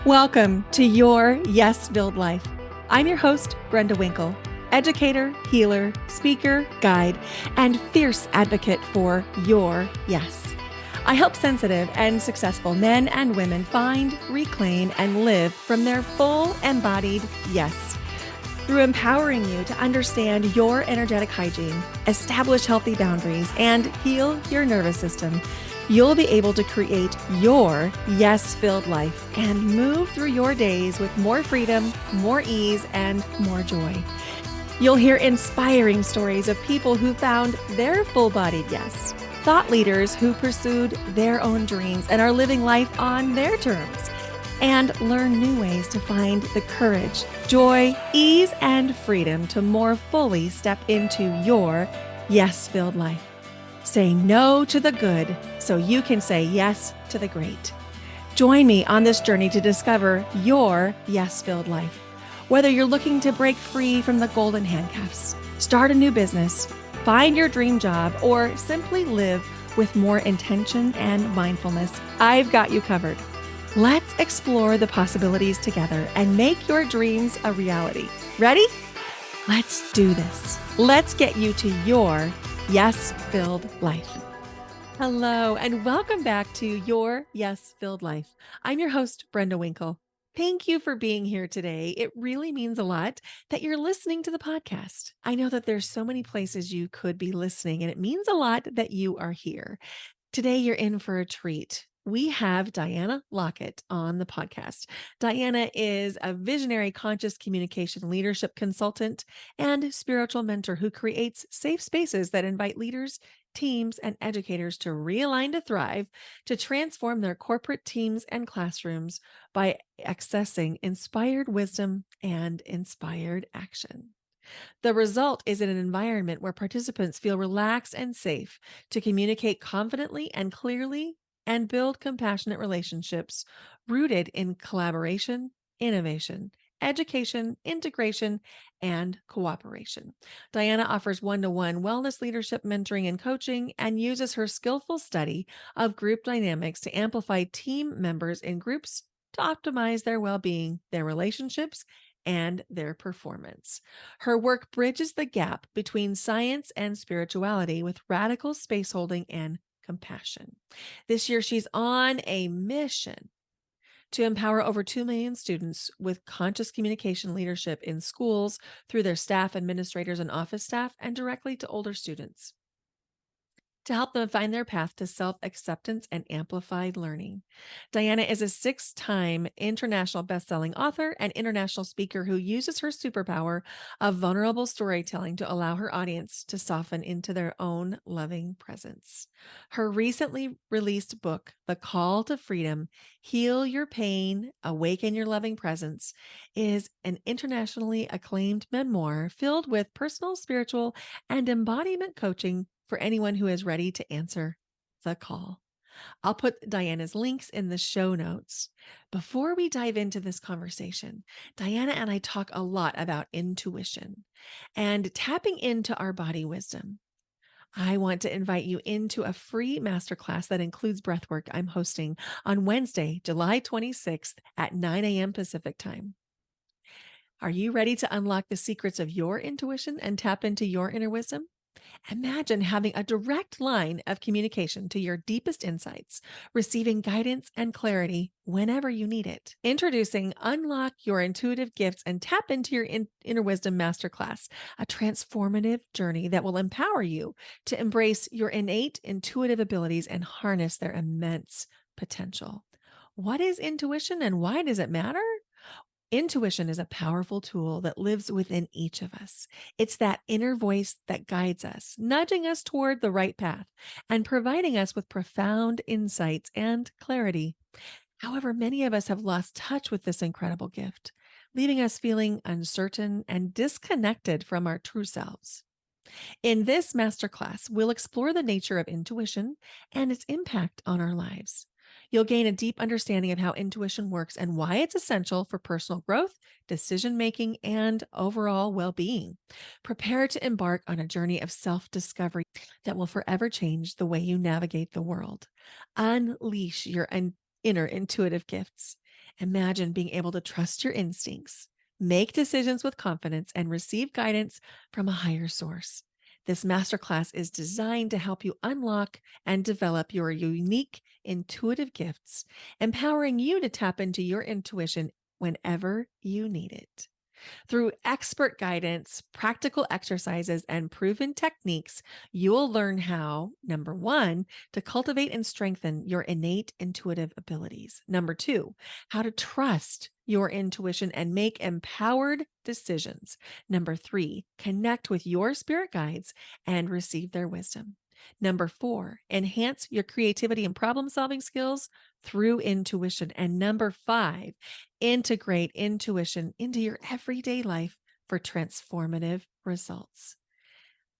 Welcome to Your Yes-Filled Life. I'm your host, Brenda Winkle, educator, healer, speaker, guide, and fierce advocate for your yes. I help sensitive and successful men and women find, reclaim, and live from their full embodied yes. Through empowering you to understand your energetic hygiene, establish healthy boundaries, and heal your nervous system, you'll be able to create your yes-filled life and move through your days with more freedom, more ease, and more joy. You'll hear inspiring stories of people who found their full-bodied yes, thought leaders who pursued their own dreams and are living life on their terms, and learn new ways to find the courage, joy, ease, and freedom to more fully step into your yes-filled life. Say no to the good so you can say yes to the great. Join me on this journey to discover your yes-filled life. Whether you're looking to break free from the golden handcuffs, start a new business, find your dream job, or simply live with more intention and mindfulness, I've got you covered. Let's explore the possibilities together and make your dreams a reality. Ready? Let's do this. Let's get you to your yes-filled life. Hello, and welcome back to Your Yes-Filled Life. I'm your host, Brenda Winkle. Thank you for being here today. It really means a lot that you're listening to the podcast. I know that there's so many places you could be listening, and it means a lot that you are here. Today, you're in for a treat. We have Diana Lockett on the podcast. Diana is a visionary conscious communication leadership consultant and spiritual mentor who creates safe spaces that invite leaders, teams, and educators to realign to thrive, to transform their corporate teams and classrooms by accessing inspired wisdom and inspired action. The result is in an environment where participants feel relaxed and safe to communicate confidently and clearly and build compassionate relationships rooted in collaboration, innovation, education, integration, and cooperation. Diana offers one-to-one wellness leadership mentoring and coaching and uses her skillful study of group dynamics to amplify team members in groups to optimize their well-being, their relationships, and their performance. Her work bridges the gap between science and spirituality with radical space holding and compassion. This year, she's on a mission to empower over 2 million students with conscious communication leadership in schools through their staff, administrators, and office staff, and directly to older students, to help them find their path to self-acceptance and amplified learning. Diana is a 6-time international best-selling author and international speaker who uses her superpower of vulnerable storytelling to allow her audience to soften into their own loving presence. Her recently released book, The Call to Freedom: Heal Your Pain, Awaken Your Loving Presence, is an internationally acclaimed memoir filled with personal, spiritual, and embodiment coaching for anyone who is ready to answer the call. I'll put Diana's links in the show notes. Before we dive into this conversation, Diana and I talk a lot about intuition and tapping into our body wisdom. I want to invite you into a free masterclass that includes breathwork I'm hosting on Wednesday, July 26th at 9 a.m. Pacific time. Are you ready to unlock the secrets of your intuition and tap into your inner wisdom? Imagine having a direct line of communication to your deepest insights, receiving guidance and clarity whenever you need it. Introducing Unlock Your Intuitive Gifts and Tap into Your Inner Wisdom Masterclass, a transformative journey that will empower you to embrace your innate intuitive abilities and harness their immense potential. What is intuition and why does it matter? Intuition is a powerful tool that lives within each of us. It's that inner voice that guides us, nudging us toward the right path and providing us with profound insights and clarity. However, many of us have lost touch with this incredible gift, leaving us feeling uncertain and disconnected from our true selves. In this masterclass, we'll explore the nature of intuition and its impact on our lives. You'll gain a deep understanding of how intuition works and why it's essential for personal growth, decision making, and overall well being. Prepare to embark on a journey of self discovery that will forever change the way you navigate the world. Unleash your inner intuitive gifts Imagine being able to trust your instincts, make decisions with confidence, and receive guidance from a higher source. This masterclass is designed to help you unlock and develop your unique intuitive gifts, empowering you to tap into your intuition whenever you need it. Through expert guidance, practical exercises, and proven techniques, you will learn how, number one, to cultivate and strengthen your innate intuitive abilities. Number two, how to trust your intuition and make empowered decisions. Number three, connect with your spirit guides and receive their wisdom. Number four, enhance your creativity and problem solving skills through intuition. And number five, integrate intuition into your everyday life for transformative results.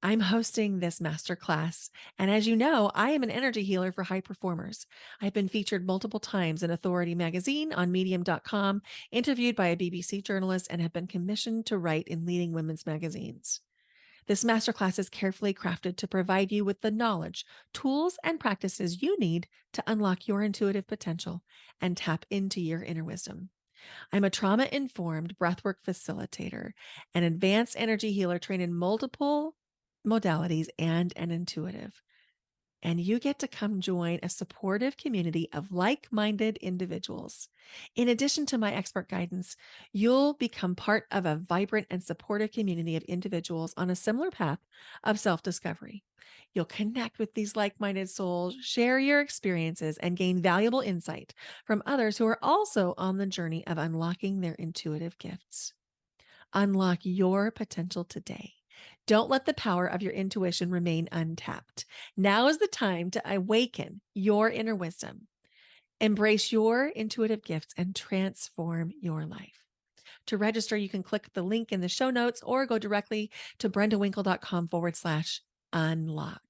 I'm hosting this masterclass, and as you know, I am an energy healer for high performers. I've been featured multiple times in Authority Magazine, on Medium.com, interviewed by a BBC journalist, and have been commissioned to write in leading women's magazines. This masterclass is carefully crafted to provide you with the knowledge, tools, and practices you need to unlock your intuitive potential and tap into your inner wisdom. I'm a trauma-informed breathwork facilitator, an advanced energy healer trained in multiple modalities, and an intuitive. And you get to come join a supportive community of like-minded individuals. In addition to my expert guidance, you'll become part of a vibrant and supportive community of individuals on a similar path of self-discovery. You'll connect with these like-minded souls, share your experiences, and gain valuable insight from others who are also on the journey of unlocking their intuitive gifts. Unlock your potential today. Don't let the power of your intuition remain untapped. Now is the time to awaken your inner wisdom, embrace your intuitive gifts, and transform your life. To register, you can click the link in the show notes or go directly to brendawinkle.com/unlock.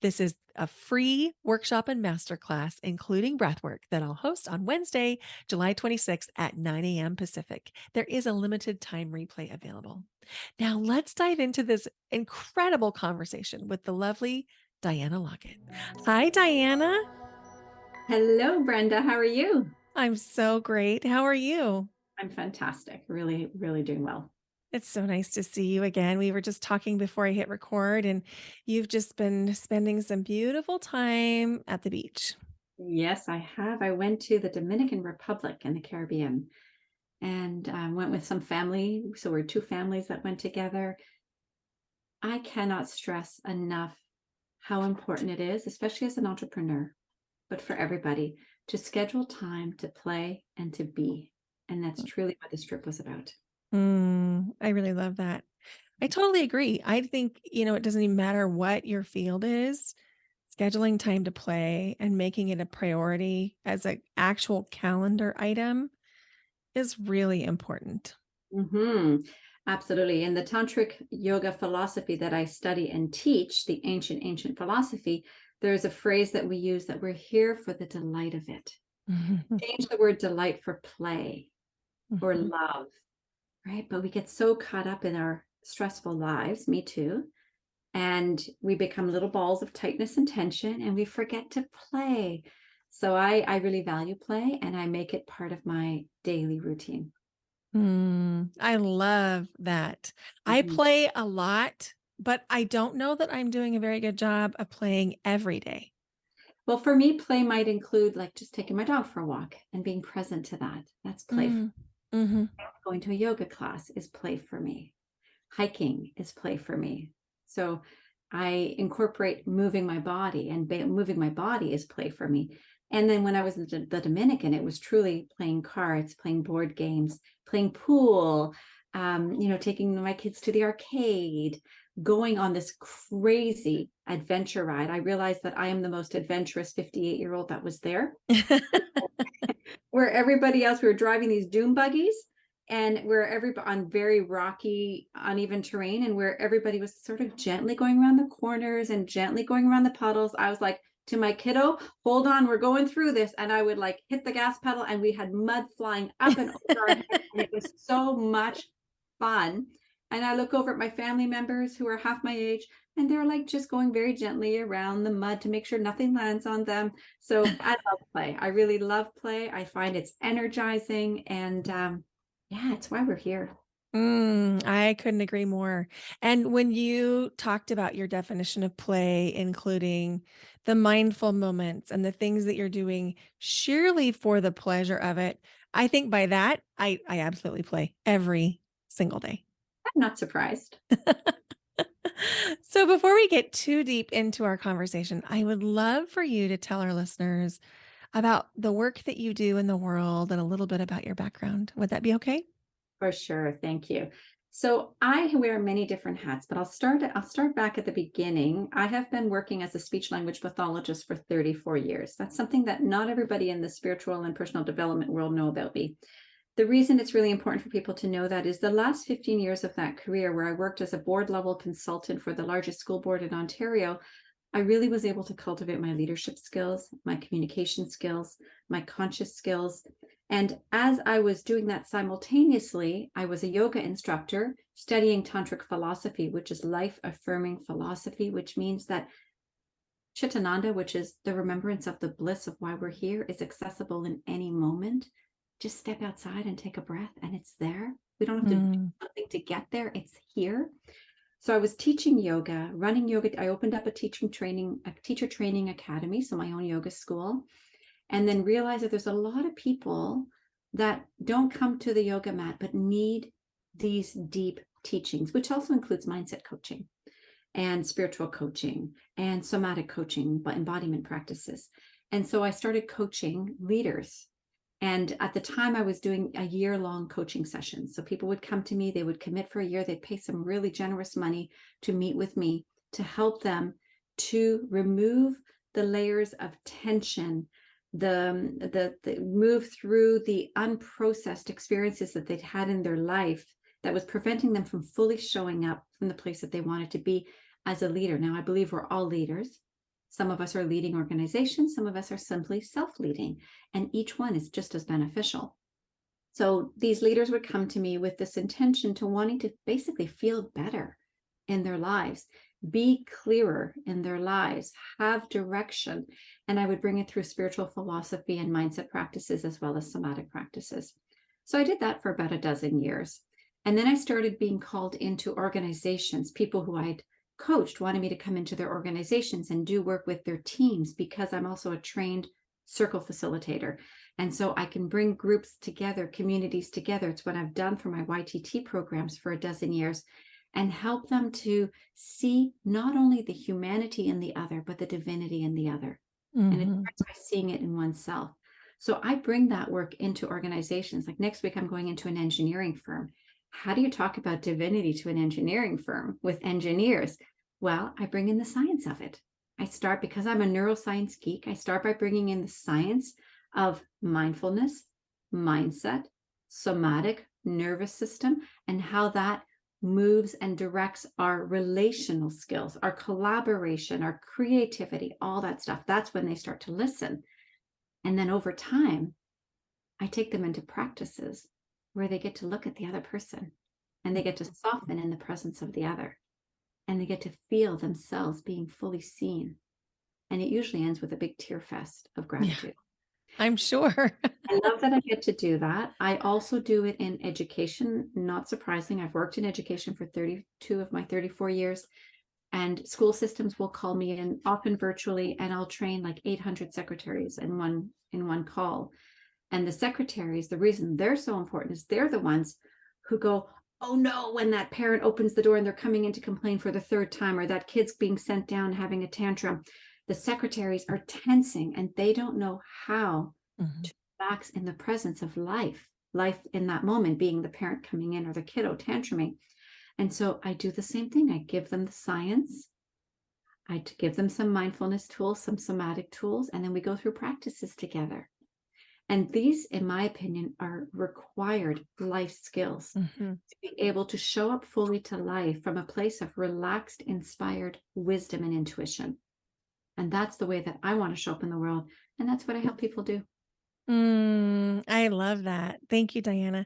This is a free workshop and masterclass, including breathwork, that I'll host on Wednesday, July 26th at 9 a.m. Pacific. There is a limited time replay available. Now, let's dive into this incredible conversation with the lovely Diana Lockett. Hi, Diana. Hello, Brenda. How are you? I'm so great. How are you? I'm fantastic. Really, really doing well. It's so nice to see you again. We were just talking before I hit record, and you've just been spending some beautiful time at the beach. Yes, I have. I went to the Dominican Republic in the Caribbean and went with some family. So we're two families that went together. I cannot stress enough how important it is, especially as an entrepreneur, but for everybody, to schedule time to play and to be. And that's truly what this trip was about. I really love that. I totally agree. I think, it doesn't even matter what your field is, scheduling time to play and making it a priority as an actual calendar item is really important. Mm-hmm. Absolutely. In the tantric yoga philosophy that I study and teach, the ancient philosophy, there's a phrase that we use that we're here for the delight of it. Change the word delight for play or love, right? But we get so caught up in our stressful lives, me too, and we become little balls of tightness and tension, and we forget to play. So I really value play, and I make it part of my daily routine. I love that. I Mm-hmm. play a lot, but I don't know that I'm doing a very good job of playing every day. Well, for me, play might include like just taking my dog for a walk and being present to that. That's play. Mm-hmm. Going to a yoga class is play for me. Hiking is play for me. So I incorporate moving my body, and moving my body is play for me. And then when I was in the Dominican, it was truly playing cards, playing board games, playing pool, taking my kids to the arcade, going on this crazy adventure ride. I realized that I am the most adventurous 58-year-old that was there. Where everybody else, we were driving these dune buggies, and where everybody on very rocky, uneven terrain, and where everybody was sort of gently going around the corners and gently going around the puddles. I was like, to my kiddo, hold on, we're going through this. And I would like hit the gas pedal, and we had mud flying up and over our heads, and it was so much fun. And I look over at my family members who are half my age. and they're like just going very gently around the mud to make sure nothing lands on them. So I love play. I really love play. I find it's energizing, and yeah, it's why we're here. I couldn't agree more. And when you talked about your definition of play, including the mindful moments and the things that you're doing sheerly for the pleasure of it, I think by that, I absolutely play every single day. I'm not surprised. So before we get too deep into our conversation, I would love for you to tell our listeners about the work that you do in the world and a little bit about your background. Would that be okay? For sure. Thank you. So I wear many different hats, but I'll start back at the beginning. I have been working as a speech language pathologist for 34 years. That's something that not everybody in the spiritual and personal development world know about me. The reason it's really important for people to know that is the last 15 years of that career, where I worked as a board level consultant for the largest school board in Ontario, I really was able to cultivate my leadership skills, my communication skills, my conscious skills. And as I was doing that simultaneously, I was a yoga instructor studying tantric philosophy, which is life affirming philosophy, which means that Chitananda, which is the remembrance of the bliss of why we're here, is accessible in any moment. Just step outside and take a breath, and it's there. We don't have to do Mm. something to get there, it's here. So I was teaching yoga, running yoga. I opened up a teacher training academy, so my own yoga school, and then realized that there's a lot of people that don't come to the yoga mat but need these deep teachings, which also includes mindset coaching and spiritual coaching and somatic coaching, but embodiment practices. And so I started coaching leaders. And at the time, I was doing a year-long coaching session. So people would come to me, they would commit for a year, they'd pay some really generous money to meet with me to help them to remove the layers of tension, the move through the unprocessed experiences that they'd had in their life that was preventing them from fully showing up from the place that they wanted to be as a leader. Now, I believe we're all leaders. Some of us are leading organizations, some of us are simply self-leading, and each one is just as beneficial. So these leaders would come to me with this intention to wanting to basically feel better in their lives, be clearer in their lives, have direction. And I would bring it through spiritual philosophy and mindset practices as well as somatic practices. So I did that for about a dozen years. And then I started being called into organizations. People who I'd coached wanted me to come into their organizations and do work with their teams, because I'm also a trained circle facilitator. And so I can bring groups together, communities together. It's what I've done for my YTT programs for a dozen years, and help them to see not only the humanity in the other, but the divinity in the other. And it Mhm. starts by seeing it in oneself. So I bring that work into organizations. Like next week, I'm going into an engineering firm. How do you talk about divinity to an engineering firm with engineers? Well, I bring in the science of it. I start, because I'm a neuroscience geek, I start by bringing in the science of mindfulness, mindset, somatic nervous system, and how that moves and directs our relational skills, our collaboration, our creativity, all that stuff. That's when they start to listen. And then over time, I take them into practices where they get to look at the other person and they get to soften in the presence of the other, and they get to feel themselves being fully seen. And it usually ends with a big tear fest of Yeah, gratitude. I'm sure. I love that I get to do that. I also do it in education. Not surprising. I've worked in education for 32 of my 34 years, and school systems will call me in, often virtually, and I'll train like 800 secretaries in one call. And the secretaries, the reason they're so important is they're the ones who go, oh no, when that parent opens the door and they're coming in to complain for the third time, or that kid's being sent down having a tantrum. The secretaries are tensing and they don't know how Mhm. to relax in the presence of life in that moment being the parent coming in or the kiddo tantruming. And so I do the same thing. I give them the science. I give them some mindfulness tools, some somatic tools, and then we go through practices together. And these, in my opinion, are required life skills Mhm. to be able to show up fully to life from a place of relaxed, inspired wisdom and intuition. And that's the way that I want to show up in the world. And that's what I help people do. I love that. Thank you, Diana.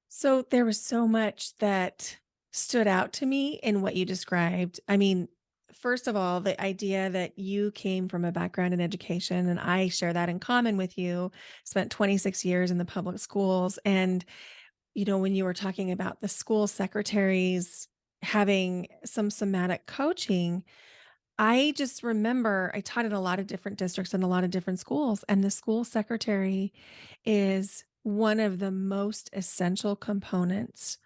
So there was so much that stood out to me in what you described. I mean, first of all, the idea that you came from a background in education, and I share that in common with you, spent 26 years in the public schools. And, when you were talking about the school secretaries having some somatic coaching, I just remember I taught in a lot of different districts and a lot of different schools, and the school secretary is one of the most essential components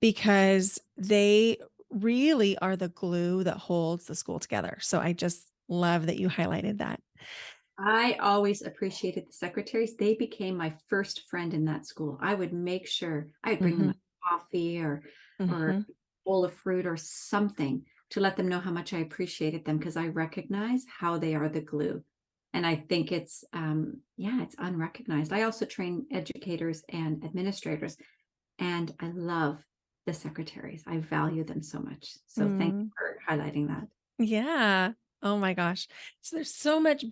because they really are the glue that holds the school together. So I just love that you highlighted that. I always appreciated the secretaries. They became my first friend in that school. I would make sure I'd bring them Mhm, a coffee or a mhm. bowl of fruit or something to let them know how much I appreciated them, because I recognize how they are the glue. And I think it's unrecognized. I also train educators and administrators, and I love the secretaries. I value them so much. So thank you Mm, for highlighting that. yeah. Oh my gosh. So there's so much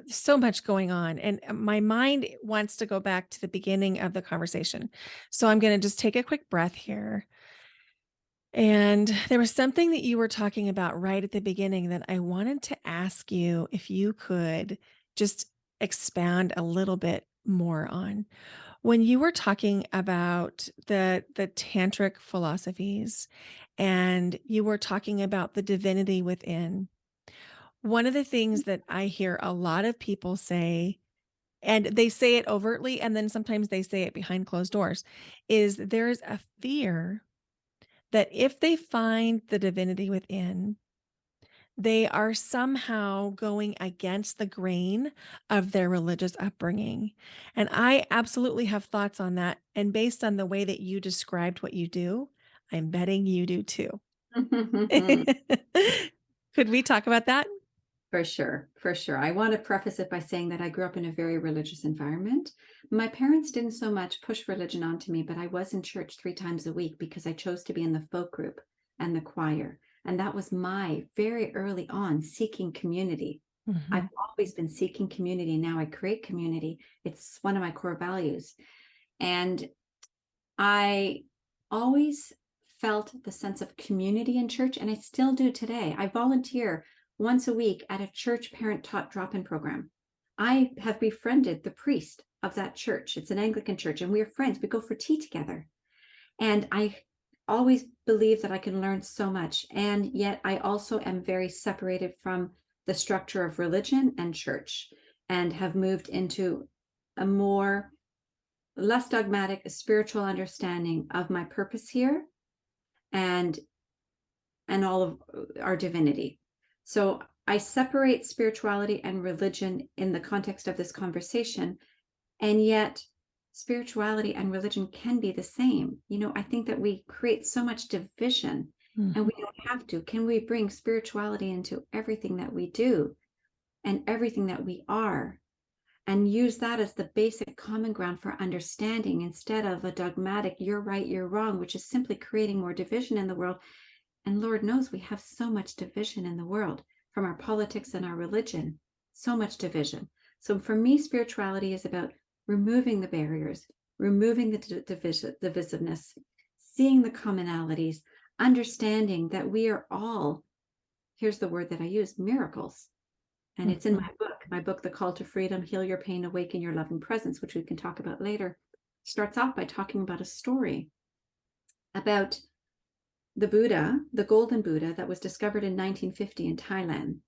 so much going on. And my mind wants to go back to the beginning of the conversation. So I'm going to just take a quick breath here. And there was something that you were talking about right at the beginning that I wanted to ask you if you could just expand a little bit more on. When you were talking about the tantric philosophies and you were talking about the divinity within, one of the things that I hear a lot of people say, and they say it overtly and then sometimes they say it behind closed doors, is there's a fear that if they find the divinity within, they are somehow going against the grain of their religious upbringing. And I absolutely have thoughts on that. And based on the way that you described what you do, I'm betting you do too. Could we talk about that? For sure, for sure. I want to preface it by saying that I grew up in a very religious environment. My parents didn't so much push religion onto me, but I was in church 3 times a week because I chose to be in the folk group and the choir. And that was my very early on seeking community. I've Mhm. always been seeking community. Now I create community. It's one of my core values. And I always felt the sense of community in church, and I still do today. I volunteer once a week at a church parent taught drop in program. I have befriended the priest of that church. It's an Anglican church, and we are friends. We go for tea together. And I always believe that I can learn so much. And yet I also am very separated from the structure of religion and church, and have moved into a more less dogmatic, a spiritual understanding of my purpose here and all of our divinity. So I separate spirituality and religion in the context of this conversation, and yet spirituality and religion can be the same. I think that we create so much division, and Mhm. we don't have to. Can we bring spirituality into everything that we do and everything that we are, and use that as the basic common ground for understanding, instead of a dogmatic, you're right, you're wrong, which is simply creating more division in the world. And Lord knows we have so much division in the world from our politics and our religion, so much division. So for me, spirituality is about removing the barriers, removing the divisiveness, seeing the commonalities, understanding that we are all, here's the word that I use, miracles. And it's in Mhm. my book, The Call to Freedom, Heal Your Pain, Awaken Your Love and Presence, which we can talk about later, starts off by talking about a story about the Buddha, the Golden Buddha, that was discovered in 1950 in Thailand.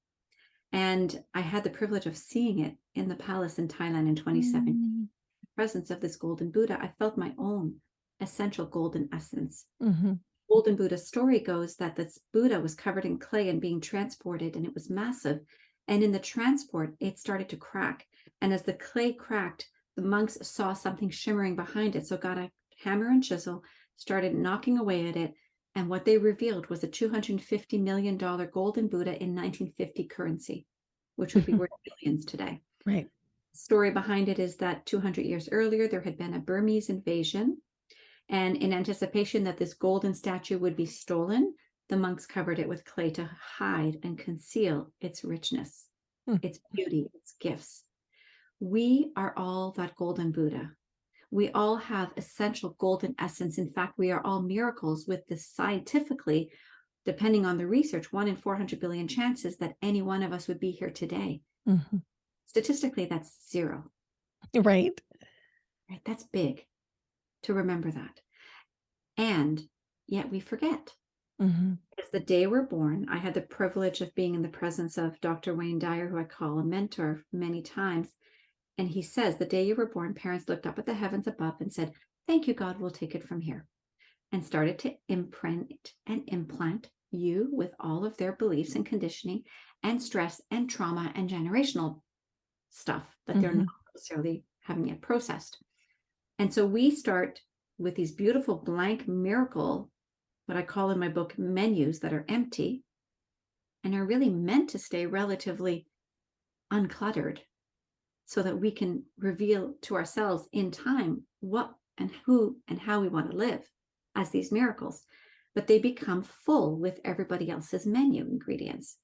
And I had the privilege of seeing it in the palace in Thailand in 2017. Mm. The presence of this Golden Buddha, I felt my own essential golden essence. Mhm. Golden Buddha story goes that this Buddha was covered in clay and being transported, and it was massive. And in the transport, it started to crack. And as the clay cracked, the monks saw something shimmering behind it. So got a hammer and chisel, started knocking away at it. And what they revealed was a $250 million golden Buddha in 1950 currency, which would be worth billions today. Right. Story behind it is that 200 years earlier, there had been a Burmese invasion, and in anticipation that this golden statue would be stolen, the monks covered it with clay to hide and conceal its richness, Mm. its beauty, its gifts. We are all that golden Buddha. We all have essential golden essence. In fact, we are all miracles with this scientifically depending on the research, 1 in 400 billion chances that any one of us would be here today. Mm-hmm. Statistically, that's 0. Right. Right? That's big to remember that. And yet we forget. Mm-hmm. Because the day we're born, I had the privilege of being in the presence of Dr. Wayne Dyer, who I call a mentor many times. And he says, the day you were born, parents looked up at the heavens above and said, thank you, God, we'll take it from here. And started to imprint and implant you with all of their beliefs and conditioning and stress and trauma and generational stuff that they're not necessarily having it processed. And so we start with these beautiful blank miracle, what I call in my book, menus that are empty and are really meant to stay relatively uncluttered so that we can reveal to ourselves in time what and who and how we want to live as these miracles. But they become full with everybody else's menu ingredients.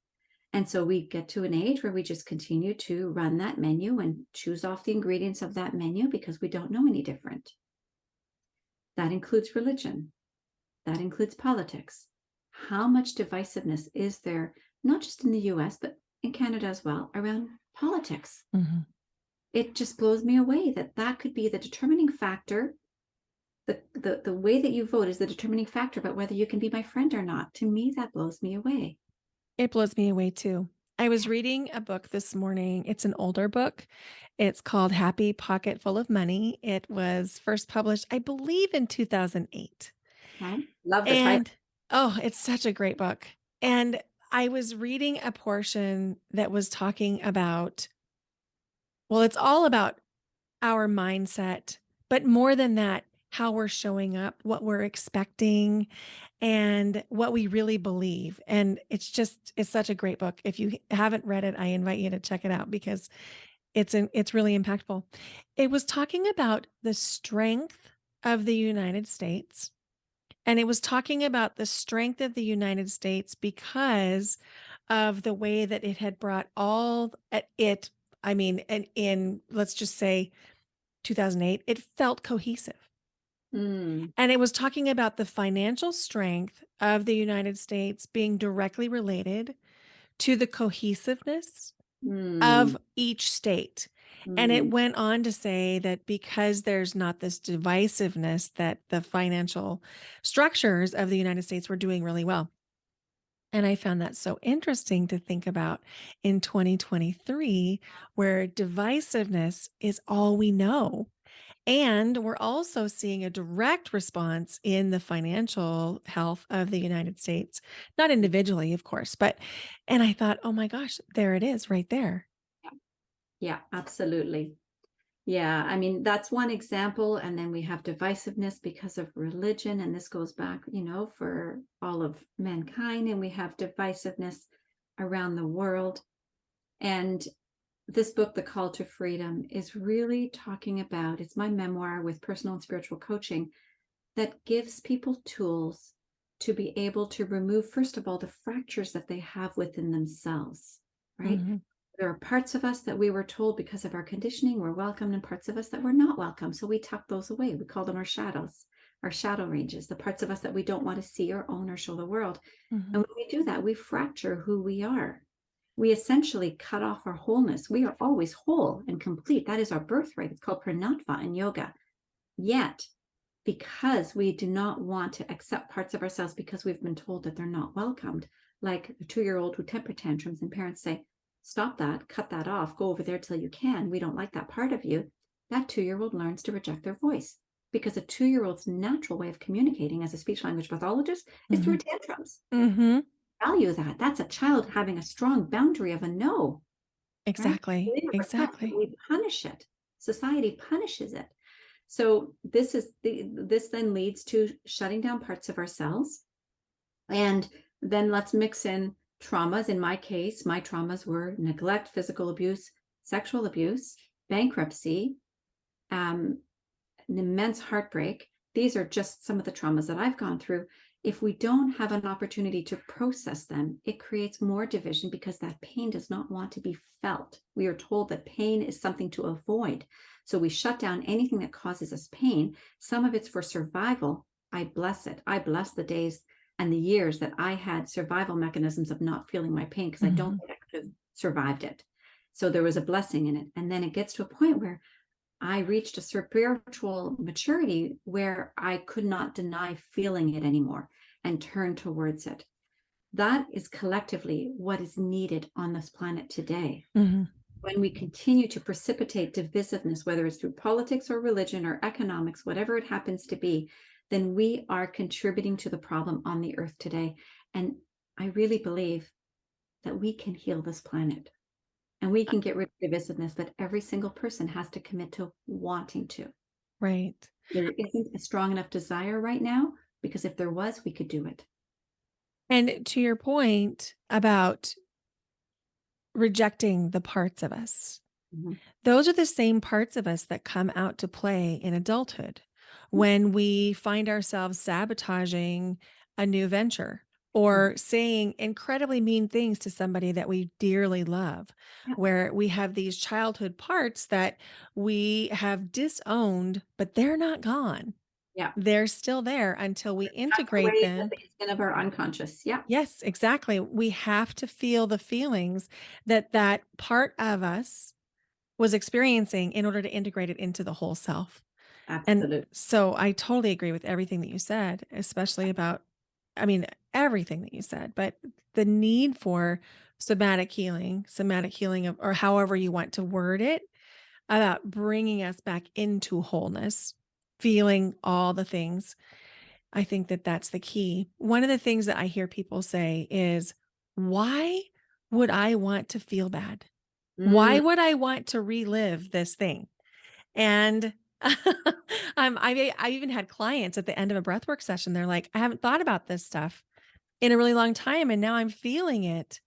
And so we get to an age where we just continue to run that menu and choose off the ingredients of that menu because we don't know any different. That includes religion. That includes politics. How much divisiveness is there, not just in the US, but in Canada as well, around politics? Mm-hmm. It just blows me away that that could be the determining factor. The way that you vote is the determining factor about whether you can be my friend or not. To me, that blows me away. It blows me away too. I was reading a book this morning. It's an older book. It's called Happy Pocket Full of Money. It was first published, I believe, in 2008. Okay. Love the title. And oh, it's such a great book. And I was reading a portion that was talking about, well, it's all about our mindset, but more than that, how we're showing up, what we're expecting, and what we really believe. And it's such a great book. If you haven't read it, I invite you to check it out because it's really impactful. It was talking about the strength of the United States. And it was talking about the strength of the United States because of the way that it had brought and in, let's just say 2008, it felt cohesive. Mm. And it was talking about the financial strength of the United States being directly related to the cohesiveness of each state. And it went on to say that because there's not this divisiveness, that the financial structures of the United States were doing really well. And I found that so interesting to think about in 2023, where divisiveness is all we know. And we're also seeing a direct response in the financial health of the United States, not individually, of course, and I thought, oh my gosh, there it is right there. Yeah, absolutely. Yeah, I mean, that's one example. And then we have divisiveness because of religion. And this goes back, for all of mankind. And we have divisiveness around the world. And this book, The Call to Freedom, is really talking about, it's my memoir with personal and spiritual coaching that gives people tools to be able to remove, first of all, the fractures that they have within themselves, right? Mm-hmm. There are parts of us that we were told because of our conditioning were welcomed and parts of us that were not welcome. So we tuck those away. We call them our shadows, our shadow ranges, the parts of us that we don't want to see or own or show the world. Mm-hmm. And when we do that, we fracture who we are. We essentially cut off our wholeness. We are always whole and complete. That is our birthright. It's called pranatva in yoga. Yet, because we do not want to accept parts of ourselves because we've been told that they're not welcomed, like a 2-year-old who temper tantrums and parents say, stop that, cut that off, go over there till you can. We don't like that part of you. That 2-year-old learns to reject their voice because a 2-year-old's natural way of communicating as a speech language pathologist is through tantrums. Mm-hmm. Value that. That's a child having a strong boundary of a no. Exactly. Right? Exactly. We punish it. Society punishes it. So this then leads to shutting down parts of ourselves. And then let's mix in traumas. In my case, my traumas were neglect, physical abuse, sexual abuse, bankruptcy, an immense heartbreak. These are just some of the traumas that I've gone through. If we don't have an opportunity to process them, it creates more division because that pain does not want to be felt. We are told that pain is something to avoid. So we shut down anything that causes us pain. Some of it's for survival. I bless it. I bless the days and the years that I had survival mechanisms of not feeling my pain, because I don't Mhm. think I could have survived it. So there was a blessing in it. And then it gets to a point where I reached a spiritual maturity where I could not deny feeling it anymore and turn towards it. That is collectively what is needed on this planet today. Mhm. When we continue to precipitate divisiveness, whether it's through politics or religion or economics, whatever it happens to be, then we are contributing to the problem on the earth today. And I really believe that we can heal this planet and we can get rid of divisiveness, but every single person has to commit to wanting to. Right. There isn't a strong enough desire right now, because if there was, we could do it. And to your point about rejecting the parts of us, Mhm. those are the same parts of us that come out to play in adulthood when we find ourselves sabotaging a new venture or saying incredibly mean things to somebody that we dearly love, Yeah, where we have these childhood parts that we have disowned, but they're not gone. yeah. They're still there until we Tucked integrate away in the them. basement of our unconscious. Yeah, Yes, exactly. We have to feel the feelings that that part of us was experiencing in order to integrate it into the whole self. And absolutely. so I totally agree with everything that you said, especially about, I mean, everything that you said, but the need for somatic healing of, or however you want to word it, about bringing us back into wholeness, feeling all the things. I think that that's the key. One of the things that I hear people say is, why would I want to feel bad? Why Mm, would I want to relive this thing? And I even had clients at the end of a breathwork session. They're like, I haven't thought about this stuff in a really long time. And now I'm feeling it.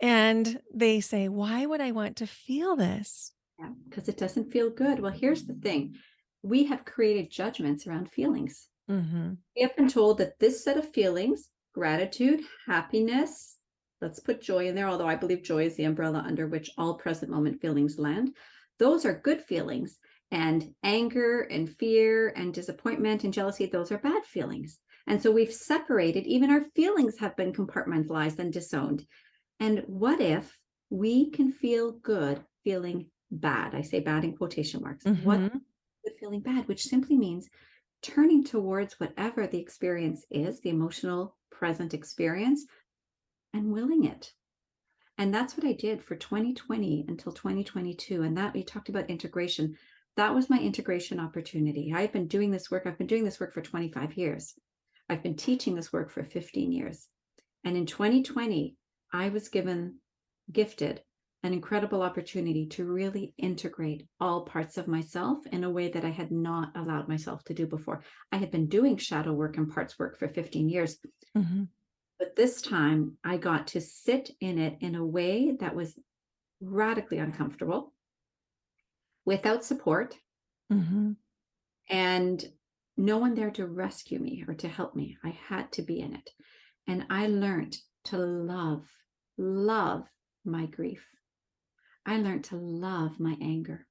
And they say, why would I want to feel this? yeah, because it doesn't feel good. Well, here's the thing. We have created judgments around feelings. Hmm. We have been told that this set of feelings, gratitude, happiness, let's put joy in there, although I believe joy is the umbrella under which all present moment feelings land. Those are good feelings. And anger and fear and disappointment and jealousy, those are bad feelings. And so we've separated, even our feelings have been compartmentalized and disowned. And what if we can feel good feeling bad? I say bad in quotation marks. What Hmm. good feeling bad, which simply means turning towards whatever the experience is, the emotional present experience, and willing it. And that's what I did for 2020 until 2022. And that we talked about integration. That was my integration opportunity. I've been doing this work. I've been doing this work for 25 years. I've been teaching this work for 15 years. And in 2020, I was gifted an incredible opportunity to really integrate all parts of myself in a way that I had not allowed myself to do before. I had been doing shadow work and parts work for 15 years, Hmm. but this time I got to sit in it in a way that was radically uncomfortable, without support, Hmm. and no one there to rescue me or to help me. I had to be in it. And I learned to love my grief. I learned to love my anger.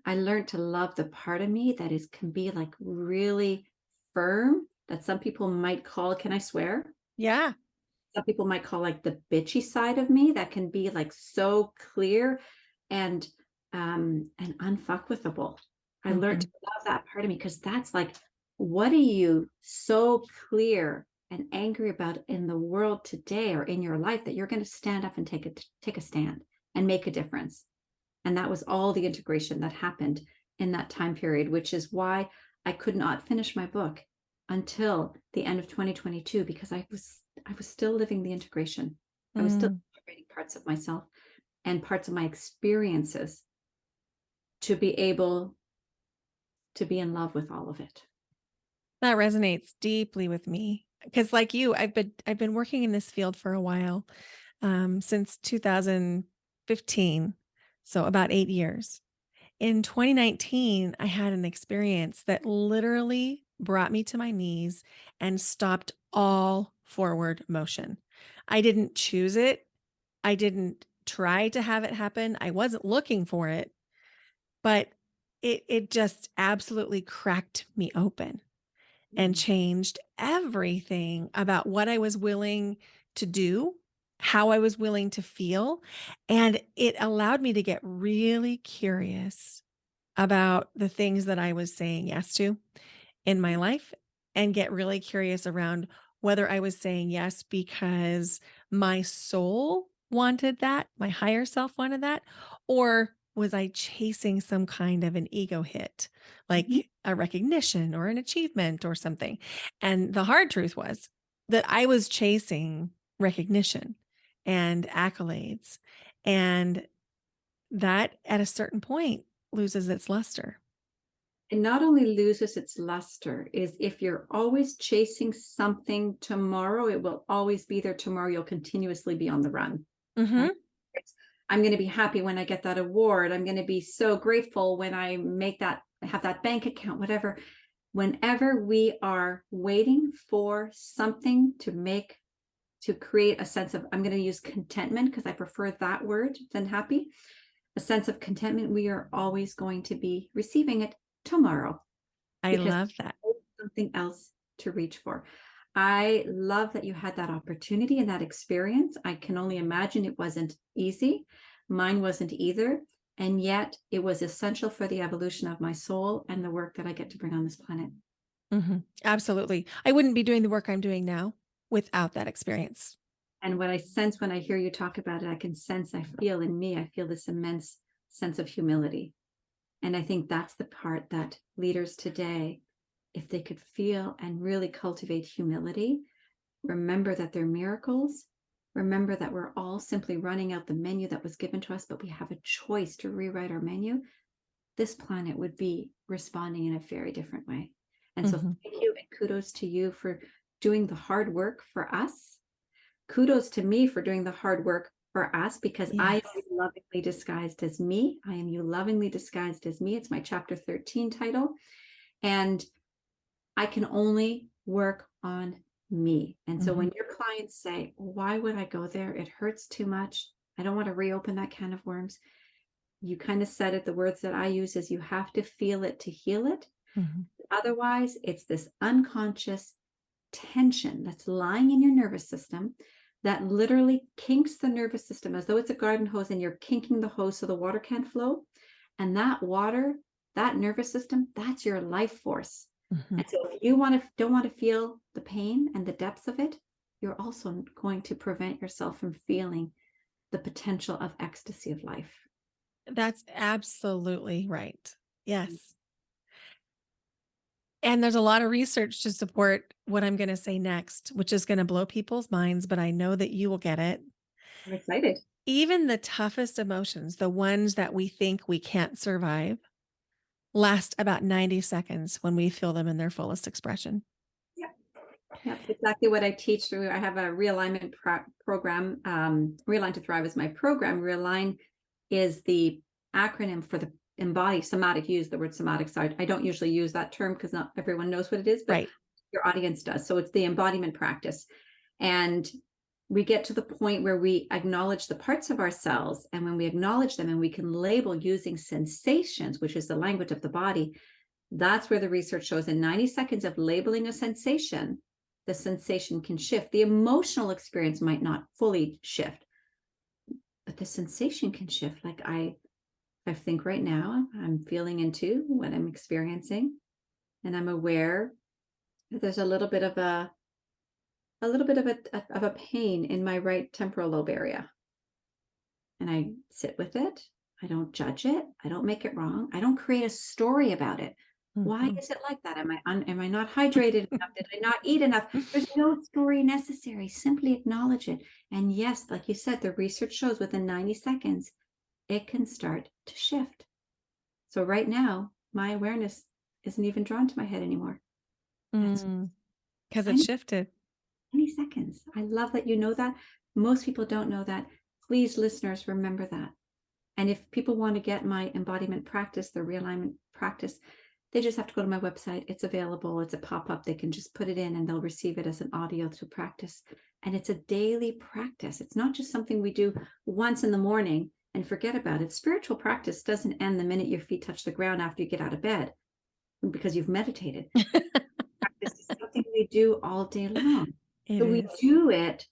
I learned to love the part of me that is can be like really firm, that some people might call, can I swear? Yeah. Some people might call like the bitchy side of me that can be like so clear and and unfuckwithable. I learned to Hmm. love that part of me, because that's like, what are you so clear and angry about in the world today or in your life that you're going to stand up and take a stand and make a difference? And that was all the integration that happened in that time period, which is why I could not finish my book until the end of 2022, because I was still living the integration. I was still Mm. integrating parts of myself and parts of my experiences to be able to be in love with all of it. That resonates deeply with me because, like you, I've been working in this field for a while, since 2015, so about 8 years. In 2019, I had an experience that literally brought me to my knees and stopped all forward motion. I didn't choose it. I didn't try to have it happen. I wasn't looking for it, but it just absolutely cracked me open. and changed everything about what I was willing to do, how I was willing to feel. And it allowed me to get really curious about the things that I was saying yes to in my life and get really curious around whether I was saying yes because my soul wanted that, my higher self wanted that, or was I chasing some kind of an ego hit, Mhm. like a recognition or an achievement or something? And the hard truth was that I was chasing recognition and accolades. And that at a certain point loses its luster. It not only loses its luster, is if you're always chasing something tomorrow, it will always be there tomorrow. You'll continuously be on the run. Right? Hmm. I'm going to be happy when I get that award. I'm going to be so grateful when I have that bank account, whatever. Whenever we are waiting for something to create a sense of, I'm going to use contentment because I prefer that word than happy, a sense of contentment, we are always going to be receiving it tomorrow I because love that. there's something else to reach for. I love that you had that opportunity and that experience. I can only imagine it wasn't easy. Mine wasn't either. And yet it was essential for the evolution of my soul and the work that I get to bring on this planet. Absolutely. I wouldn't be doing the work I'm doing now without that experience. And what I sense when I hear you talk about it, I feel in me, I feel this immense sense of humility. And I think that's the part that leaders today, if they could feel and really cultivate humility, remember that they're miracles, remember that we're all simply running out the menu that was given to us, but we have a choice to rewrite our menu, this planet would be responding in a very different way. And so Mhm. thank you and kudos to you for doing the hard work for us. Kudos to me for doing the hard work for us, because I am Yes. you lovingly disguised as me. I am you lovingly disguised as me. It's my chapter 13 title. And I can only work on me. And so Mhm. when your clients say, why would I go there? It hurts too much. I don't want to reopen that can of worms. You kind of said it. The words that I use is you have to feel it to heal it. Mhm. Otherwise, it's this unconscious tension that's lying in your nervous system that literally kinks the nervous system as though it's a garden hose and you're kinking the hose so the water can't flow. And that water, that nervous system, that's your life force. Mhm. And so if you don't want to feel the pain and the depths of it, you're also going to prevent yourself from feeling the potential of ecstasy of life. That's absolutely right. Yes. And there's a lot of research to support what I'm going to say next, which is going to blow people's minds, but I know that you will get it. I'm excited. Even the toughest emotions, the ones that we think we can't survive, last about 90 seconds when we feel them in their fullest expression. Yeah. That's exactly what I teach through. I have a realignment program. Realign to Thrive is my program. Realign is the acronym for the embody somatic. Use the word somatic. So I don't usually use that term because not everyone knows what it is, but Right. your audience does. So it's the embodiment practice. And we get to the point where we acknowledge the parts of ourselves. And when we acknowledge them and we can label using sensations, which is the language of the body, that's where the research shows in 90 seconds of labeling a sensation, the sensation can shift. The emotional experience might not fully shift, but the sensation can shift. Like I think right now I'm feeling into what I'm experiencing, and I'm aware that there's a little bit of a pain in my right temporal lobe area. And I sit with it. I don't judge it. I don't make it wrong. I don't create a story about it. Why Mhm. is it like that? Am I not hydrated enough? Did I not eat enough? There's no story necessary. Simply acknowledge it. And yes, like you said, the research shows within 90 seconds, it can start to shift. So right now, my awareness isn't even drawn to my head anymore. That's Because it 90 shifted. 90 seconds. I love that you know that. Most people don't know that. Please, listeners, remember that. And if people want to get my embodiment practice, the realignment practice, they just have to go to my website. It's available. It's a pop-up. They can just put it in and they'll receive it as an audio to practice. And it's a daily practice. It's not just something we do once in the morning and forget about it. Spiritual practice doesn't end the minute your feet touch the ground after you get out of bed because you've meditated. Practice is something we do all day long. It So we is. do it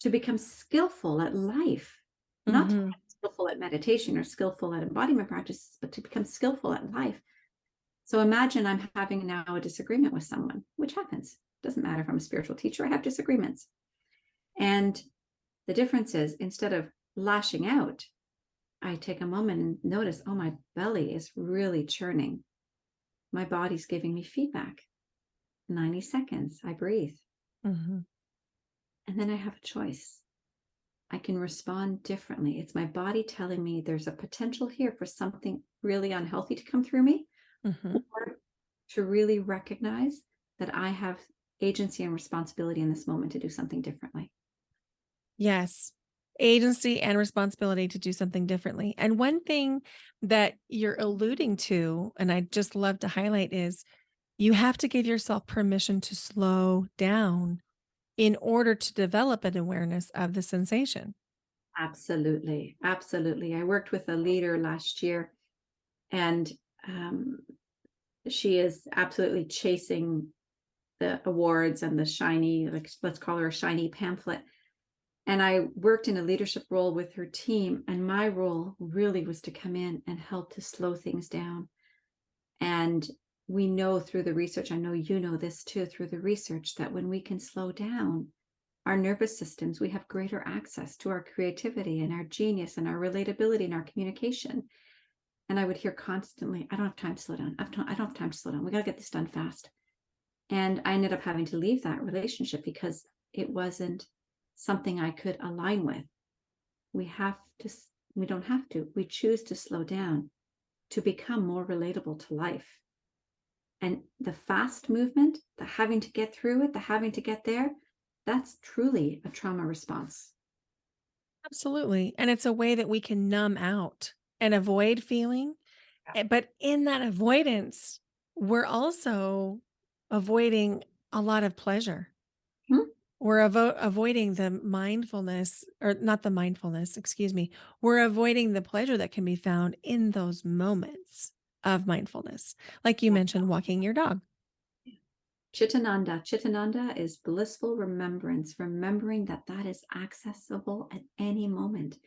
to become skillful at life, not to Mhm. become skillful at meditation or skillful at embodiment practices, but to become skillful at life. So imagine I'm having now a disagreement with someone, which happens. Doesn't matter if I'm a spiritual teacher, I have disagreements. And the difference is, instead of lashing out, I take a moment and notice, oh, my belly is really churning. My body's giving me feedback. 90 seconds, I breathe. Mhm. And then I have a choice. I can respond differently. It's my body telling me there's a potential here for something really unhealthy to come through me, Mhm. or to really recognize that I have agency and responsibility in this moment to do something differently. Yes. Agency and responsibility to do something differently. And one thing that you're alluding to, and I just love to highlight, is you have to give yourself permission to slow down in order to develop an awareness of the sensation. Absolutely. Absolutely. I worked with a leader last year, and um, she is absolutely chasing the awards and the shiny, like, let's call her a shiny pamphlet. And I worked in a leadership role with her team, and my role really was to come in and help to slow things down. And we know through the research, I know you know this too, through the research, that when we can slow down our nervous systems, we have greater access to our creativity and our genius and our relatability and our communication. And I would hear constantly, I don't have time to slow down. I don't have time to slow down. We got to get this done fast. And I ended up having to leave that relationship because it wasn't something I could align with. We have to, we don't have to, we choose to slow down to become more relatable to life. And the fast movement, the having to get through it, the having to get there, that's truly a trauma response. Absolutely. And it's a way that we can numb out and avoid feeling. But in that avoidance, we're also avoiding a lot of pleasure. Hmm? We're avoiding the mindfulness, or not the mindfulness, excuse me. We're avoiding the pleasure that can be found in those moments of mindfulness. Like you mentioned, walking your dog. Chitananda. Chitananda is blissful remembrance, remembering that that is accessible at any moment.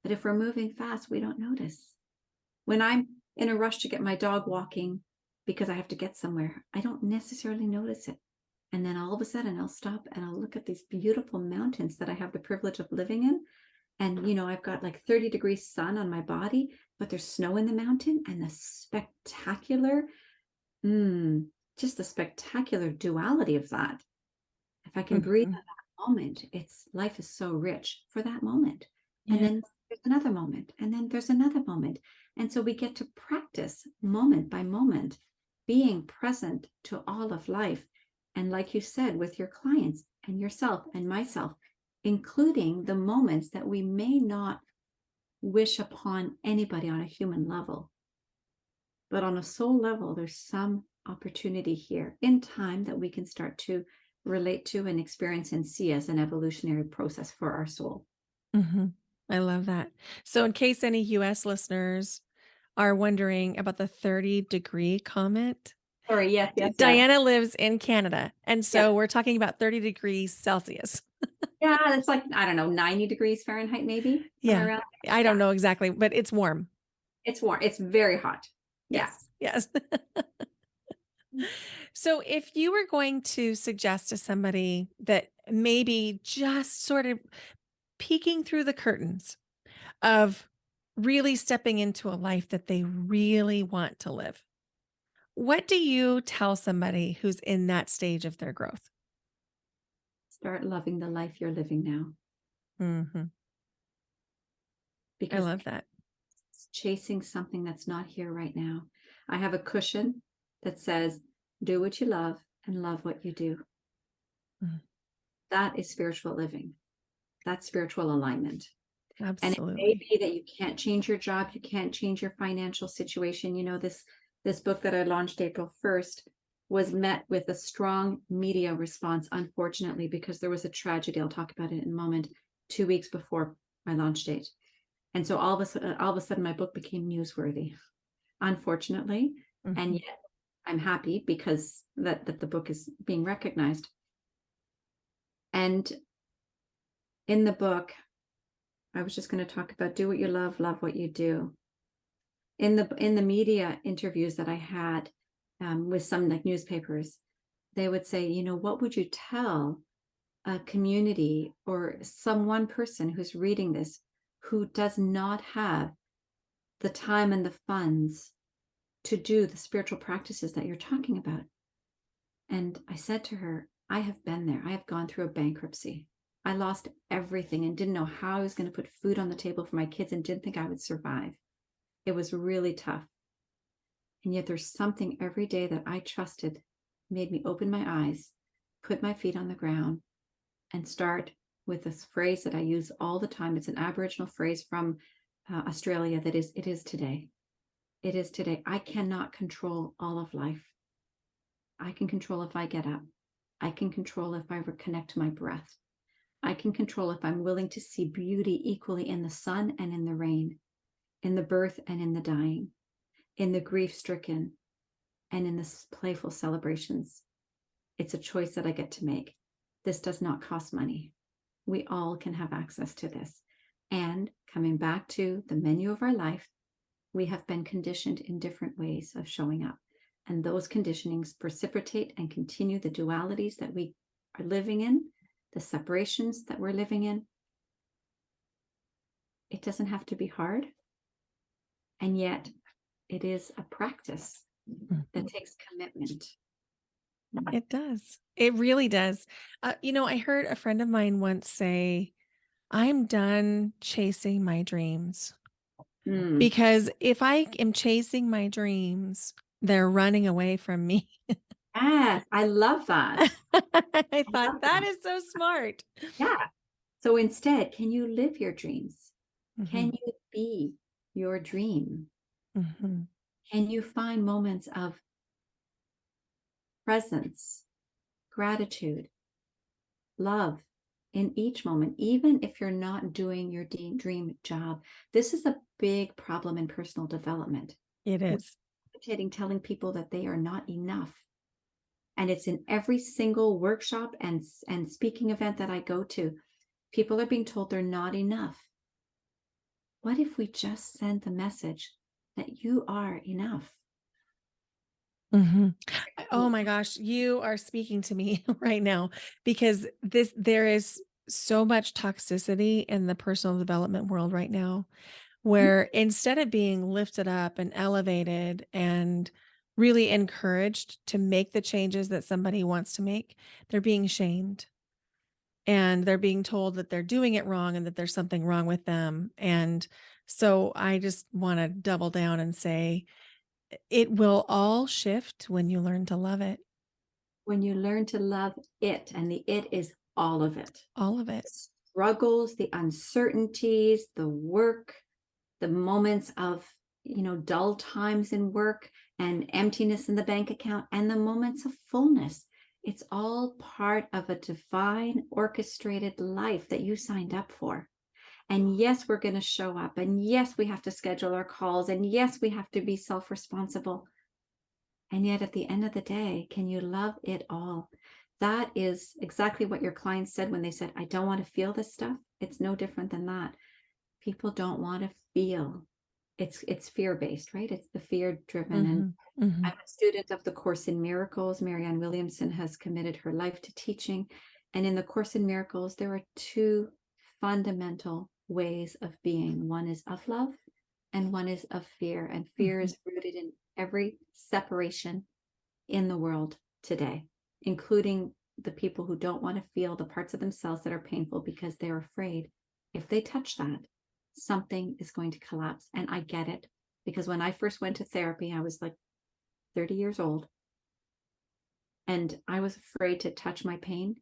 That if we're moving fast, we don't notice. When I'm in a rush to get my dog walking because I have to get somewhere, I don't necessarily notice it. And then all of a sudden I'll stop and I'll look at these beautiful mountains that I have the privilege of living in. And, you know, I've got like 30-degree sun on my body, but there's snow in the mountain, and the spectacular, just the spectacular duality of that. If I can breathe Mhm. at that moment, it's life is so rich for that moment. And Yeah. then there's another moment, and then there's another moment. And so we get to practice moment by moment, being present to all of life. And like you said, with your clients and yourself and myself, including the moments that we may not wish upon anybody on a human level. But on a soul level, there's some opportunity here in time that we can start to relate to and experience and see as an evolutionary process for our soul. Mhm. I love that. So, in case any US listeners are wondering about the 30-degree comment, Sorry, yes, yes, yes. Diana lives in Canada. And Yeah. so we're talking about 30 degrees Celsius. Yeah, it's like, I don't know, 90 degrees Fahrenheit, maybe somewhere Yeah. around. I Yeah, don't know exactly, but it's warm. it's warm. It's very hot. Yeah. Yes. Yes. So, if you were going to suggest to somebody that maybe just sort of peeking through the curtains of really stepping into a life that they really want to live, what do you tell somebody who's in that stage of their growth? Start loving the life you're living now, Mhm. I because love that. it's chasing something that's not here right now. I have a cushion that says, do what you love and love what you do. Mm. That is spiritual living. That's spiritual alignment. And it may Absolutely. be that you can't change your job, you can't change your financial situation. You know, this book that I launched April 1st was met with a strong media response, unfortunately, because there was a tragedy. I'll talk about it in a moment, 2 weeks before my launch date. And so all of a sudden my book became newsworthy, unfortunately. And Mhm. yet I'm happy because that the book is being recognized. And in the book, I was just going to talk about do what you love what you do. In the media interviews that I had with some like newspapers, they would say, what would you tell a community or one person who's reading this who does not have the time and the funds to do the spiritual practices that you're talking about? And I said to her, I have been there. I have gone through a bankruptcy. I lost everything and didn't know how I was going to put food on the table for my kids and didn't think I would survive. It was really tough. And yet there's something every day that I trusted made me open my eyes, put my feet on the ground, and start with this phrase that I use all the time. It's an Aboriginal phrase from Australia that is, it is today. It is today. I cannot control all of life. I can control if I get up. I can control if I connect to my breath. I can control if I'm willing to see beauty equally in the sun and in the rain, in the birth and in the dying, in the grief-stricken and in the playful celebrations. It's a choice that I get to make. This does not cost money. We all can have access to this. And coming back to the menu of our life, we have been conditioned in different ways of showing up. And those conditionings precipitate and continue the dualities that we are living in, the separations that we're living in. It doesn't have to be hard. And yet it is a practice that takes commitment. It does. It really does. I heard a friend of mine once say, I'm done chasing my dreams. Because if I am chasing my dreams, they're running away from me. Yes, I love that. I thought that is so smart. Yeah. So instead, can you live your dreams? Can Mhm. you be your dream? Mhm. Can you find moments of presence, gratitude, love in each moment, even if you're not doing your dream job? This is a big problem in personal development. It is. Telling people that they are not enough. And it's in every single workshop and speaking event that I go to. People are being told they're not enough. What if we just send the message that you are enough? Mhm. Oh my gosh, you are speaking to me right now because there is so much toxicity in the personal development world right now, where instead of being lifted up and elevated and really encouraged to make the changes that somebody wants to make, they're being shamed and they're being told that they're doing it wrong and that there's something wrong with them. And so I just want to double down and say it will all shift when you learn to love it. When you learn to love it, and the it is all of it. All of it. The struggles, the uncertainties, the work, the moments of, dull times in work and emptiness in the bank account, and the moments of fullness. It's all part of a divine orchestrated life that you signed up for. And yes, we're going to show up. And yes, we have to schedule our calls. And yes, we have to be self-responsible. And yet at the end of the day, can you love it all? That is exactly what your clients said when they said, I don't want to feel this stuff. It's no different than that. People don't want to feel. It's fear-based, right? It's the fear-driven. And I'm a student of the Course in Miracles. Marianne Williamson has committed her life to teaching. And in the Course in Miracles, there are two fundamental ways of being. One is of love and one is of fear. And fear is rooted in every separation in the world today, including the people who don't want to feel the parts of themselves that are painful because they're afraid if they touch that, something is going to collapse. And I get it, because when I first went to therapy, I was like 30 years old. And I was afraid to touch my pain,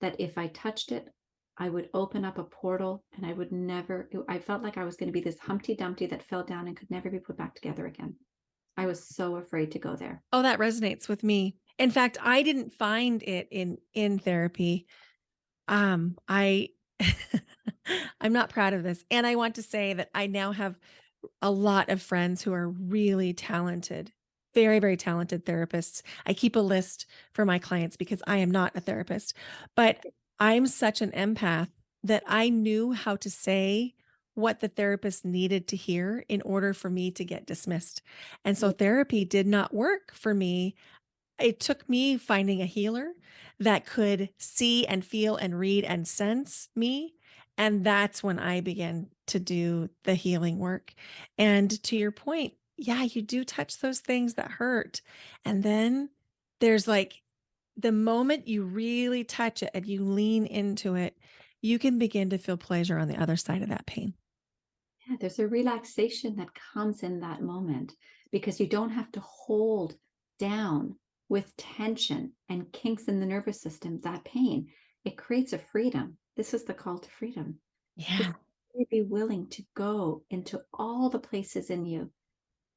that if I touched it, I would open up a portal and I would never, I felt like I was going to be this Humpty Dumpty that fell down and could never be put back together again. I was so afraid to go there. Oh, that resonates with me. In fact, I didn't find it in therapy. I I'm not proud of this. And I want to say that I now have a lot of friends who are really talented very, very talented therapists. I keep a list for my clients because I am not a therapist, but I'm such an empath that I knew how to say what the therapist needed to hear in order for me to get dismissed. And so Yeah, therapy did not work for me. It took me finding a healer that could see and feel and read and sense me. And that's when I began to do the healing work. And to your point, yeah, you do touch those things that hurt. And then there's like the moment you really touch it and you lean into it, you can begin to feel pleasure on the other side of that pain. there's a relaxation that comes in that moment because you don't have to hold down with tension and kinks in the nervous system that pain. It creates a freedom. This is the call to freedom. Yeah. Just really be willing to go into all the places in you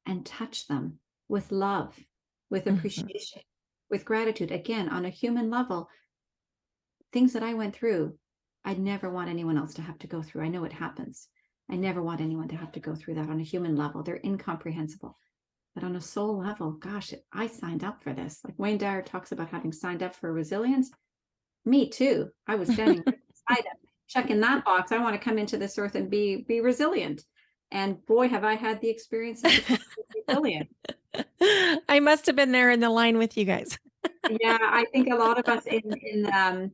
and touch them with love, with Mhm. appreciation, with gratitude. Again, on a human level, things that I went through, I'd never want anyone else to have to go through. I know it happens. I never want anyone to have to go through that on a human level. They're incomprehensible. But on a soul level, gosh, I signed up for this. Like Wayne Dyer talks about having signed up for resilience. Me too. I was standing right beside him, checking that box. I want to come into this earth and be resilient. And boy, have I had the experiences of being resilient. I must have been there in the line with you guys. Yeah, I think a lot of us in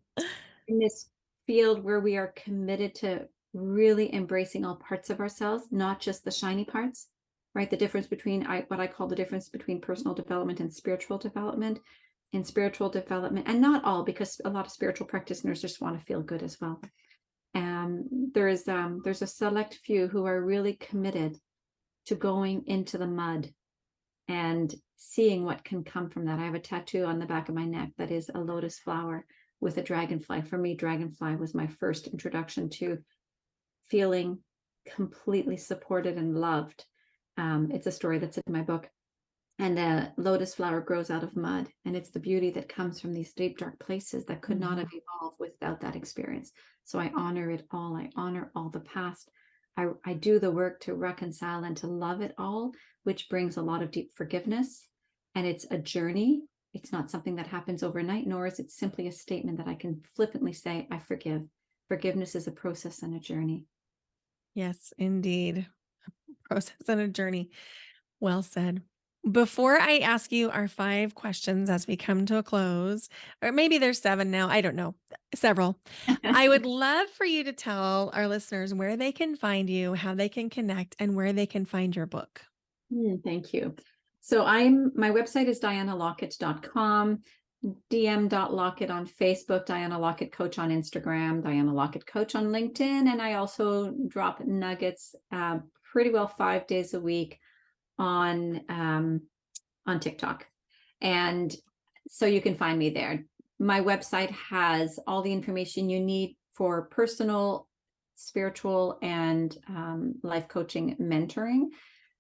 this field where we are committed to really embracing all parts of ourselves, not just the shiny parts, right? The difference between what I call the difference between personal development and spiritual development. In spiritual development, and not all, because a lot of spiritual practitioners just want to feel good as well. There's a select few who are really committed to going into the mud and seeing what can come from that. I have a tattoo on the back of my neck that is a lotus flower with a dragonfly. For me, dragonfly was my first introduction to feeling completely supported and loved. It's a story that's in my book. And the lotus flower grows out of mud. And it's the beauty that comes from these deep, dark places that could not have Mhm. evolved without that experience. So I honor it all. I honor all the past. I do the work to reconcile and to love it all, which brings a lot of deep forgiveness. And it's a journey. It's not something that happens overnight, nor is it simply a statement that I can flippantly say, I forgive. Forgiveness is a process and a journey. Yes, indeed. Process and a journey. Well said. Before I ask you our 5 questions as we come to a close, or maybe there's 7 now, I don't know, several. I would love for you to tell our listeners where they can find you, how they can connect, and where they can find your book. Thank you. So my website is dianalockett.com, dm.lockett on Facebook, Diana Lockett Coach on Instagram, Diana Lockett Coach on LinkedIn, and I also drop nuggets pretty well 5 days a week on TikTok. And so you can find me there. My website has all the information you need for personal, spiritual, and life coaching mentoring.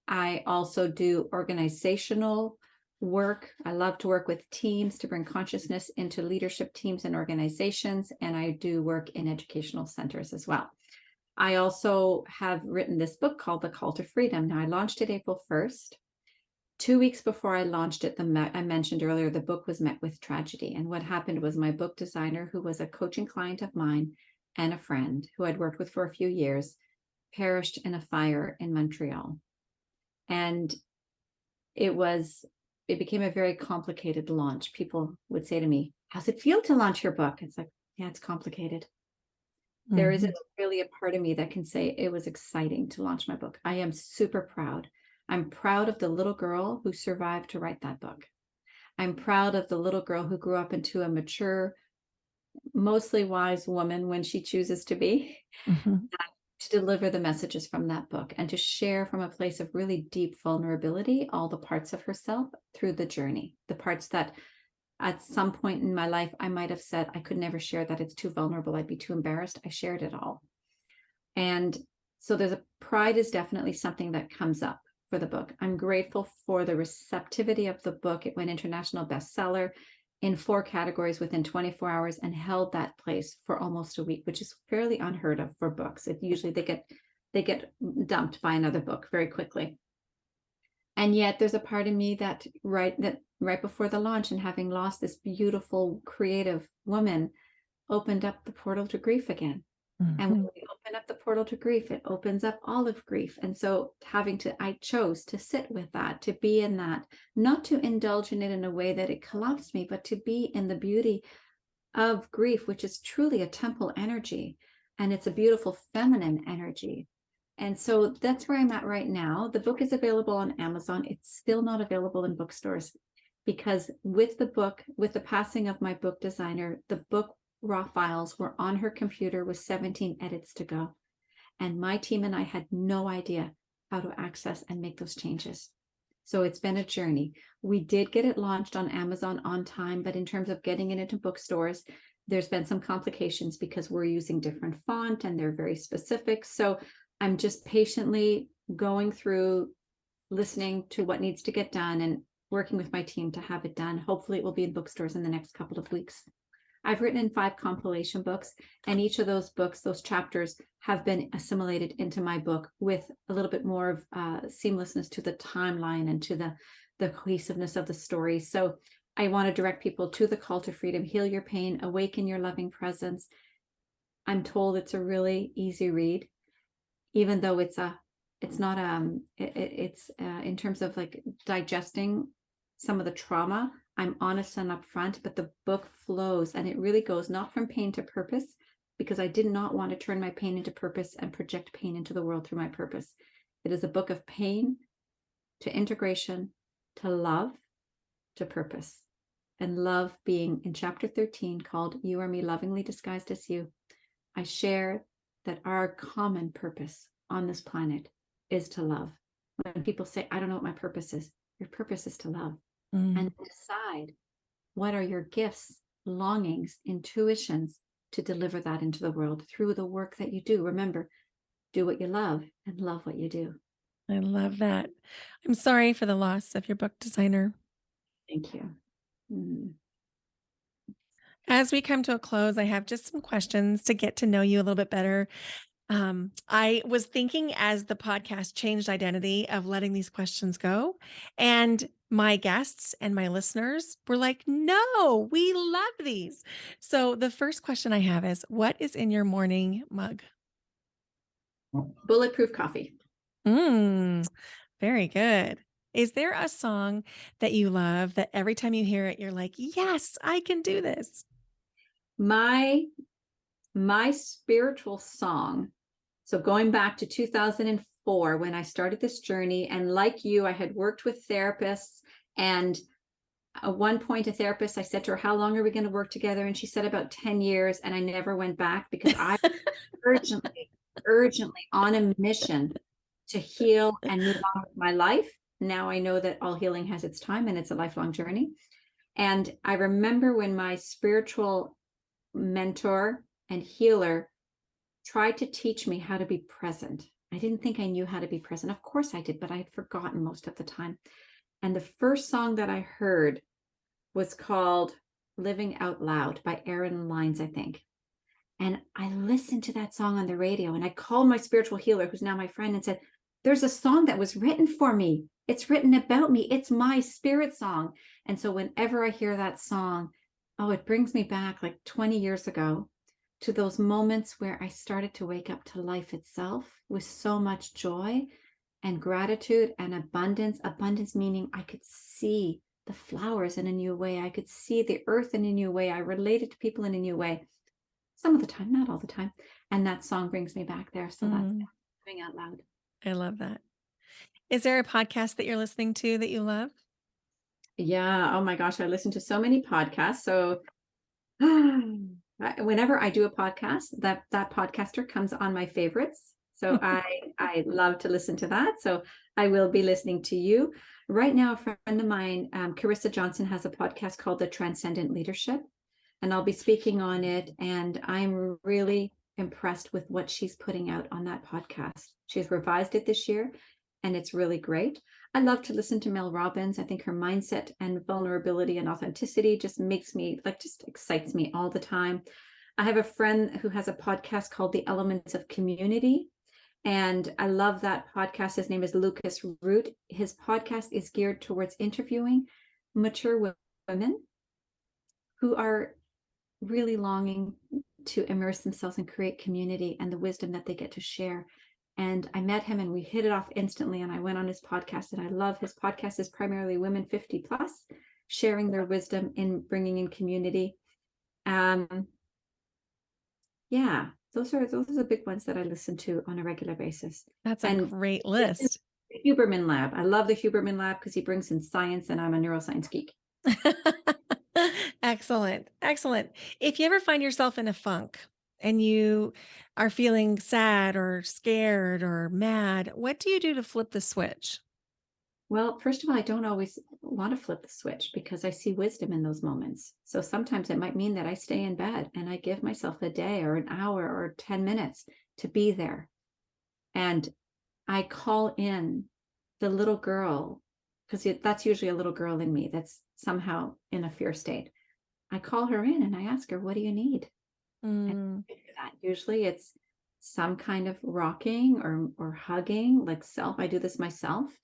I also do organizational work. I love to work with teams to bring consciousness into leadership teams and organizations, and I do work in educational centers as well. I also have written this book called The Call to Freedom. Now, I launched it April 1st. 2 weeks before I launched it, I mentioned earlier, the book was met with tragedy. And what happened was my book designer, who was a coaching client of mine and a friend who I'd worked with for a few years, perished in a fire in Montreal. And it became a very complicated launch. People would say to me, how's it feel to launch your book? It's like, yeah, it's complicated. There isn't Mhm. really a part of me that can say it was exciting to launch my book. I am super proud. I'm proud of the little girl who survived to write that book. I'm proud of the little girl who grew up into a mature, mostly wise woman when she chooses to be, Mhm. to deliver the messages from that book and to share from a place of really deep vulnerability all the parts of herself through the journey, the parts that at some point in my life I might have said I could never share, that it's too vulnerable, I'd be too embarrassed. I shared it all. And so pride is definitely something that comes up for the book. I'm grateful for the receptivity of the book. It went international bestseller in 4 categories within 24 hours and held that place for almost a week, which is fairly unheard of for books. It usually they get dumped by another book very quickly. And yet there's a part of me that right before the launch, and having lost this beautiful, creative woman, opened up the portal to grief again. And when we open up the portal to grief, it opens up all of grief. And so I chose to sit with that, to be in that, not to indulge in it in a way that it collapsed me, but to be in the beauty of grief, which is truly a temple energy. And it's a beautiful feminine energy. And so that's where I'm at right now. The book is available on Amazon. It's still not available in bookstores because with the passing of my book designer, the book raw files were on her computer with 17 edits to go. And my team and I had no idea how to access and make those changes. So it's been a journey. We did get it launched on Amazon on time, but in terms of getting it into bookstores, there's been some complications because we're using different font and they're very specific. So I'm just patiently going through, listening to what needs to get done and working with my team to have it done. Hopefully it will be in bookstores in the next couple of weeks. I've written in 5 compilation books, and each of those books, those chapters, have been assimilated into my book with a little bit more of seamlessness to the timeline and to the cohesiveness of the story. So I want to direct people to the Call to Freedom, Heal Your Pain, Awaken Your Loving Presence. I'm told it's a really easy read, even though it's not in terms of like digesting some of the trauma. I'm honest and upfront, but the book flows, and it really goes not from pain to purpose, because I did not want to turn my pain into purpose and project pain into the world through my purpose. It is a book of pain to integration, to love, to purpose. And love being in chapter 13 called You Are Me Lovingly Disguised as You. I share that our common purpose on this planet is to love. When people say, I don't know what my purpose is, your purpose is to love. And decide what are your gifts, longings, intuitions to deliver that into the world through the work that you do. Remember, do what you love and love what you do. I love that. I'm sorry for the loss of your book designer. Thank you. As we come to a close, I have just some questions to get to know you a little bit better. I was thinking as the podcast changed identity of letting these questions go, and my guests and my listeners were like, no, we love these. So the first question I have is, what is in your morning mug? Bulletproof coffee. Very good. Is there a song that you love that every time you hear it, you're like, yes, I can do this? My spiritual song. So going back to 2004, when I started this journey, and like you, I had worked with therapists, and at one point a therapist, I said to her, how long are we going to work together? And she said about 10 years. And I never went back because I was urgently on a mission to heal and move on with my life. Now I know that all healing has its time and it's a lifelong journey. And I remember when my spiritual mentor and healer tried to teach me how to be present. I didn't think I knew how to be present. Of course I did, but I had forgotten most of the time. And the first song that I heard was called Living Out Loud by Aaron Lines, I think. And I listened to that song on the radio, and I called my spiritual healer, who's now my friend, and said, there's a song that was written for me. It's written about me. It's my spirit song. And so whenever I hear that song, it brings me back like 20 years ago to those moments where I started to wake up to life itself with so much joy and gratitude and abundance. Abundance meaning I could see the flowers in a new way. I could see the earth in a new way. I related to people in a new way. Some of the time, not all the time. And that song brings me back there. So that's Living Out Loud. I love that. Is there a podcast that you're listening to that you love? Yeah. Oh my gosh. I listen to so many podcasts. So whenever I do a podcast, that podcaster comes on my favorites. So I love to listen to that. So I will be listening to you. Right now, a friend of mine, Carissa Johnson, has a podcast called The Transcendent Leadership, and I'll be speaking on it. And I'm really impressed with what she's putting out on that podcast. She's revised it this year, and it's really great. I love to listen to Mel Robbins. I think her mindset and vulnerability and authenticity just makes me just excites me all the time. I have a friend who has a podcast called The Elements of Community, And I love that podcast. His name is Lucas Root. His podcast is geared towards interviewing mature women who are really longing to immerse themselves and create community and the wisdom that they get to share. And I met him and we hit it off instantly. And I went on his podcast, and I love his podcast. Is primarily women 50 plus sharing their wisdom in bringing in community. Yeah, those are the big ones that I listen to on a regular basis. That's a And great list. the Huberman Lab. I love the Huberman Lab because he brings in science, and I'm a neuroscience geek. Excellent. Excellent. If you ever find yourself in a funk and you are feeling sad or scared or mad, what do you do to flip the switch? Well, first of all, I don't always want to flip the switch because I see wisdom in those moments. So sometimes it might mean that I stay in bed and I give myself a day or an hour or 10 minutes to be there. And I call in the little girl, because that's usually a little girl in me that's somehow in a fear state. I call her in and I ask her, what do you need? And usually it's some kind of rocking or hugging, like I do this myself.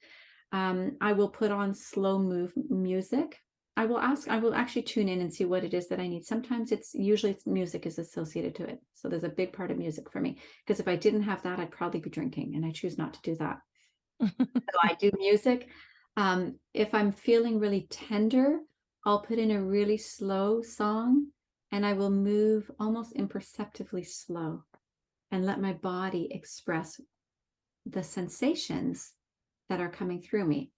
I will put on slow music. I will actually tune in and see what it is that I need. Sometimes usually music is associated to it. So there's a big part of music for me, because if I didn't have that, I'd probably be drinking, and I choose not to do that. So I do music. If I'm feeling really tender, I'll put in a really slow song, and I will move almost imperceptibly slow and let my body express the sensations that are coming through me.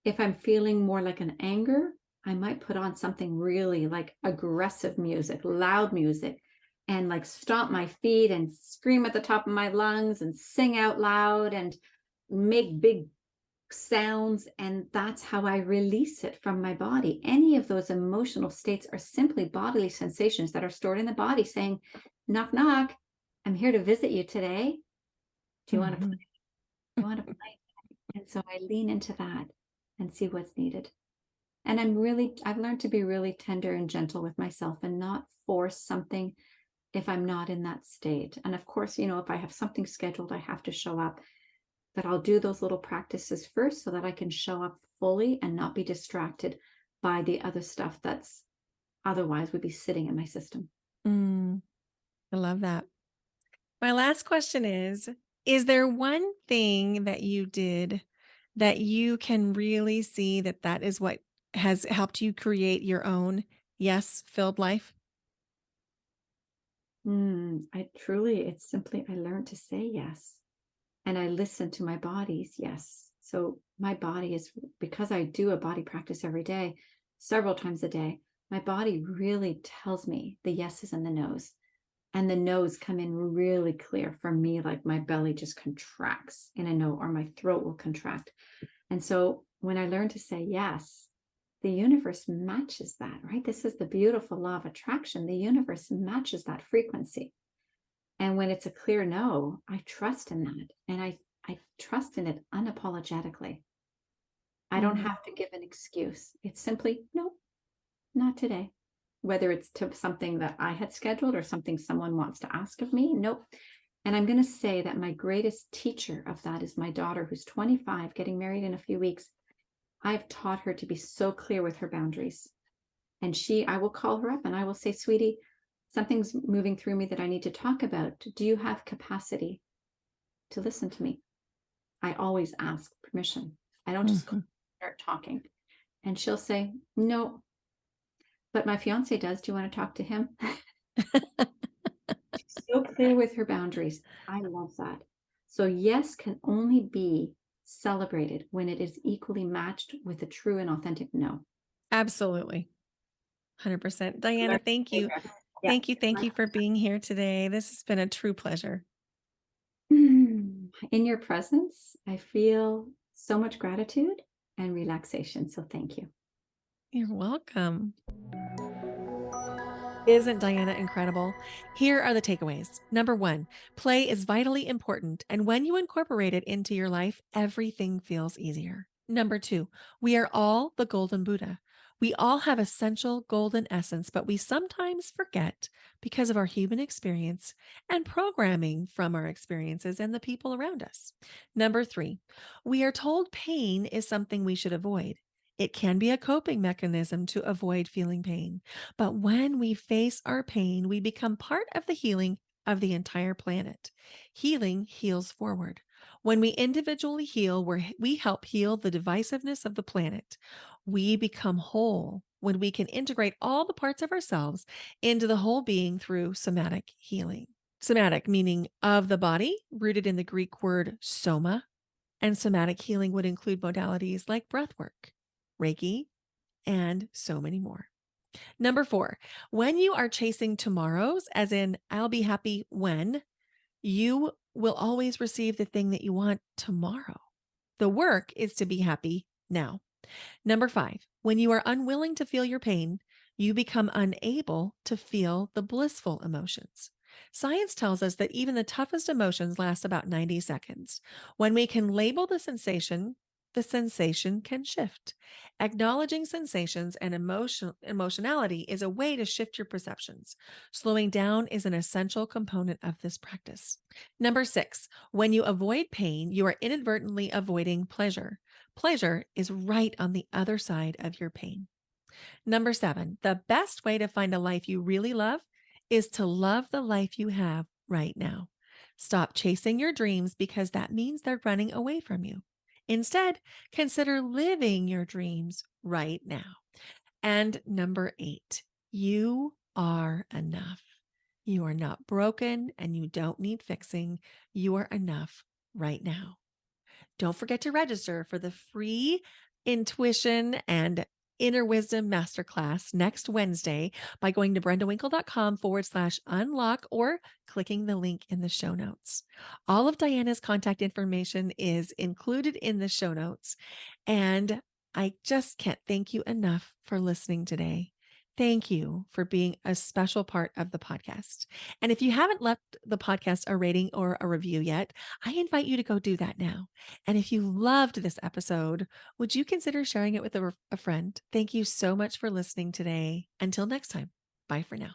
If I'm feeling more like an anger, I might put on something really like aggressive music, loud music, and like stomp my feet and scream at the top of my lungs and sing out loud and make big sounds. And that's how I release it from my body. Any of those emotional states are simply bodily sensations that are stored in the body saying, knock, knock, I'm here to visit you today. Do you want to play? Do you want to play? And so I lean into that and see what's needed. And I've learned to be really tender and gentle with myself and not force something if I'm not in that state. And of course, if I have something scheduled, I have to show up. But I'll do those little practices first so that I can show up fully and not be distracted by the other stuff that's otherwise would be sitting in my system. I love that. My last question is there one thing that you did that you can really see that is what has helped you create your own yes-filled life? It's simply, I learned to say yes. And I listen to my body's yes. So my body is, because I do a body practice every day, several times a day, my body really tells me the yeses and the nos. And the no's come in really clear for me, like my belly just contracts in a no, or my throat will contract. And so when I learn to say yes, the universe matches that, right? This is the beautiful law of attraction. The universe matches that frequency. And when it's a clear no, I trust in that. And I trust in it unapologetically. I don't have to give an excuse. It's simply, no, not today. Whether it's to something that I had scheduled or something someone wants to ask of me, nope. And I'm going to say that my greatest teacher of that is my daughter, who's 25, getting married in a few weeks. I've taught her to be so clear with her boundaries. And I will call her up and I will say, sweetie, something's moving through me that I need to talk about. Do you have capacity to listen to me? I always ask permission. I don't just start talking. And she'll say, no, but my fiance does. Do you want to talk to him? She's so clear with her boundaries. I love that. So yes can only be celebrated when it is equally matched with a true and authentic no. Absolutely. 100%. Diana, thank you. Yeah. Thank you for being here today. This has been a true pleasure. In your presence, I feel so much gratitude and relaxation. So thank you. You're welcome. Isn't Diana incredible? Here are the takeaways. Number 1, play is vitally important, and when you incorporate it into your life, everything feels easier. Number 2, we are all the golden Buddha. We all have essential golden essence, but we sometimes forget because of our human experience and programming from our experiences and the people around us. Number three, we are told pain is something we should avoid. It can be a coping mechanism to avoid feeling pain. But when we face our pain, we become part of the healing of the entire planet. Healing heals forward. When we individually heal, we help heal the divisiveness of the planet. We become whole when we can integrate all the parts of ourselves into the whole being through somatic healing. Somatic, meaning of the body, rooted in the Greek word soma, and somatic healing would include modalities like breath work, Reiki, and so many more. Number four, when you are chasing tomorrows, as in, I'll be happy when, you will always receive the thing that you want tomorrow. The work is to be happy now. Number five, when you are unwilling to feel your pain, you become unable to feel the blissful emotions. Science tells us that even the toughest emotions last about 90 seconds. When we can label the sensation can shift. Acknowledging sensations and emotionality is a way to shift your perceptions. Slowing down is an essential component of this practice. Number six, when you avoid pain, you are inadvertently avoiding pleasure. Pleasure is right on the other side of your pain. Number seven, the best way to find a life you really love is to love the life you have right now. Stop chasing your dreams because that means they're running away from you. Instead, consider living your dreams right now. And number eight, you are enough. You are not broken and you don't need fixing. You are enough right now. Don't forget to register for the free intuition and inner wisdom masterclass next Wednesday by going to brendawinkle.com/unlock or clicking the link in the show notes. All of Diana's contact information is included in the show notes. And I just can't thank you enough for listening today. Thank you for being a special part of the podcast. And if you haven't left the podcast a rating or a review yet, I invite you to go do that now. And if you loved this episode, would you consider sharing it with a friend? Thank you so much for listening today. Until next time, bye for now.